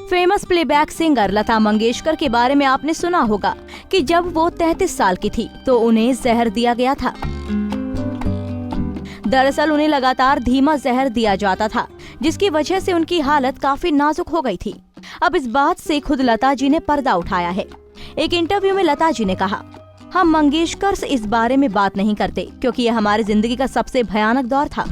Famous playback singer Lata Mangeshkar के बारे में आपने सुना होगा कि जब वो 33 साल की थी तो उन्हें जहर दिया गया था। दरअसल उन्हें लगातार धीमा जहर दिया जाता था, जिसकी वजह से उनकी हालत काफी नाजुक हो गई थी। अब इस बात से खुद लता जी ने पर्दा उठाया है। एक इंटरव्यू में लता जी ने कहा, हम मंगेशकर से इस बारे में बात नहीं करते क्योंकि यह हमारी जिंदगी का सबसे भयानक दौर था।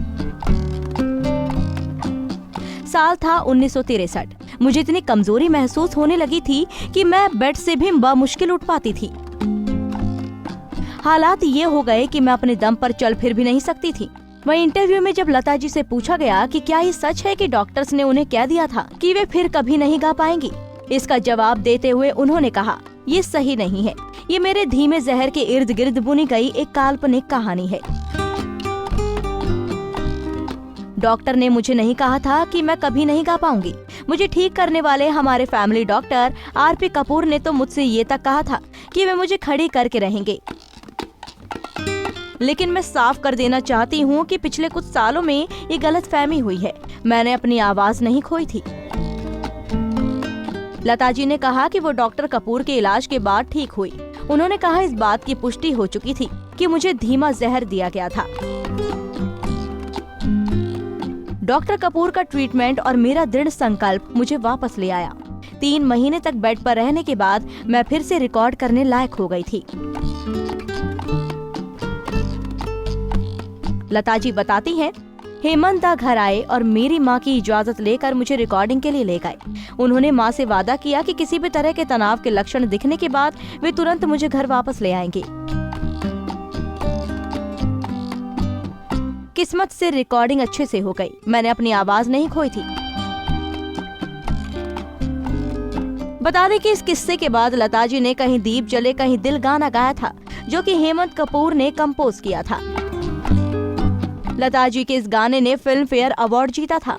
साल था 1963। मुझे इतनी कमजोरी महसूस होने लगी थी कि मैं बेड से भी बमुश्किल उठ पाती थी। हालात ये हो गए कि मैं अपने दम पर चल फिर भी नहीं सकती थी। वहीं इंटरव्यू में जब लता जी से पूछा गया कि क्या ये सच है कि डॉक्टर्स ने उन्हें कह दिया था कि वे फिर कभी नहीं गा पाएंगी, इसका जवाब देते हुए उन्होंने कहा, ये सही नहीं है। ये मेरे धीमे जहर के इर्द गिर्द बुनी गई एक काल्पनिक कहानी है। डॉक्टर ने मुझे नहीं कहा था कि मैं कभी नहीं गा पाऊंगी। मुझे ठीक करने वाले हमारे फैमिली डॉक्टर आरपी कपूर ने तो मुझसे ये तक कहा था कि वे मुझे खड़ी करके रहेंगे। लेकिन मैं साफ कर देना चाहती हूँ कि पिछले कुछ सालों में ये गलतफहमी हुई है। मैंने अपनी आवाज नहीं खोई थी। लता जी ने कहा कि वो डॉक्टर कपूर के इलाज के बाद ठीक हुई। उन्होंने कहा, इस बात की पुष्टि हो चुकी थी कि मुझे धीमा जहर दिया गया था। डॉक्टर कपूर का ट्रीटमेंट और मेरा दृढ़ संकल्प मुझे वापस ले आया। 3 महीने तक बेड पर रहने के बाद मैं फिर से रिकॉर्ड करने लायक हो गई थी। लता जी बताती हैं, हेमंत दा घर आए और मेरी माँ की इजाजत लेकर मुझे रिकॉर्डिंग के लिए ले गए। उन्होंने माँ से वादा किया कि किसी भी तरह के तनाव के लक्षण दिखने के बाद वे तुरंत मुझे घर वापस ले आएंगे। किस्मत से रिकॉर्डिंग अच्छे से हो गई। मैंने अपनी आवाज नहीं खोई थी। बता दें कि इस किस्से के बाद लता जी ने कहीं दीप जले कहीं दिल गाना गाया था, जो कि हेमंत कपूर ने कंपोज किया था। लता जी के इस गाने ने फिल्म फेयर अवार्ड जीता था।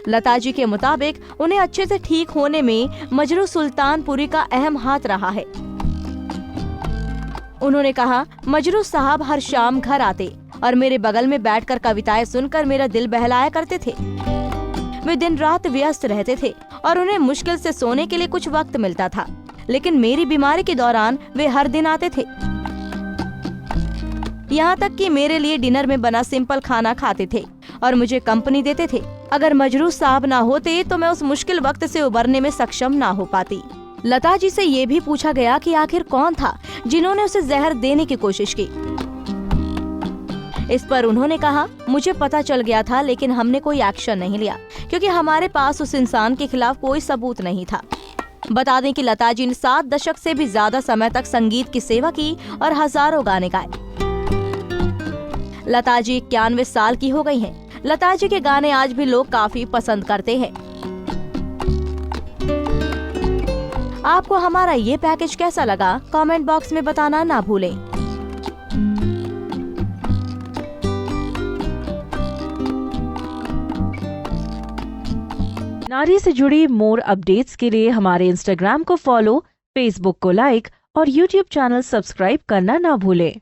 लता जी के मुताबिक उन्हें अच्छे से ठीक होने में मजरू सुल्तानपुरी का अहम हाथ रहा है। उन्होंने कहा, मजरू साहब हर शाम घर आते और मेरे बगल में बैठकर कविताएं सुनकर मेरा दिल बहलाया करते थे। वे दिन रात व्यस्त रहते थे और उन्हें मुश्किल से सोने के लिए कुछ वक्त मिलता था, लेकिन मेरी बीमारी के दौरान वे हर दिन आते थे। यहाँ तक कि मेरे लिए डिनर में बना सिंपल खाना खाते थे और मुझे कंपनी देते थे। अगर मजरू साहब ना होते तो मैं उस मुश्किल वक्त से उबरने में सक्षम ना हो पाती। लता जी से ये भी पूछा गया कि आखिर कौन था जिन्होंने उसे जहर देने की कोशिश की। इस पर उन्होंने कहा, मुझे पता चल गया था लेकिन हमने कोई एक्शन नहीं लिया क्योंकि हमारे पास उस इंसान के खिलाफ कोई सबूत नहीं था। बता दें कि लता जी ने 7 दशक से भी ज्यादा समय तक संगीत की सेवा की और हजारों गाने गाए। लता जी 91 साल की हो गई हैं। लता जी के गाने आज भी लोग काफी पसंद करते हैं। आपको हमारा ये पैकेज कैसा लगा, कमेंट बॉक्स में बताना ना भूलें। नारी से जुड़ी मोर अपडेट्स के लिए हमारे इंस्टाग्राम को फॉलो, फेसबुक को लाइक और यूट्यूब चैनल सब्सक्राइब करना ना भूलें।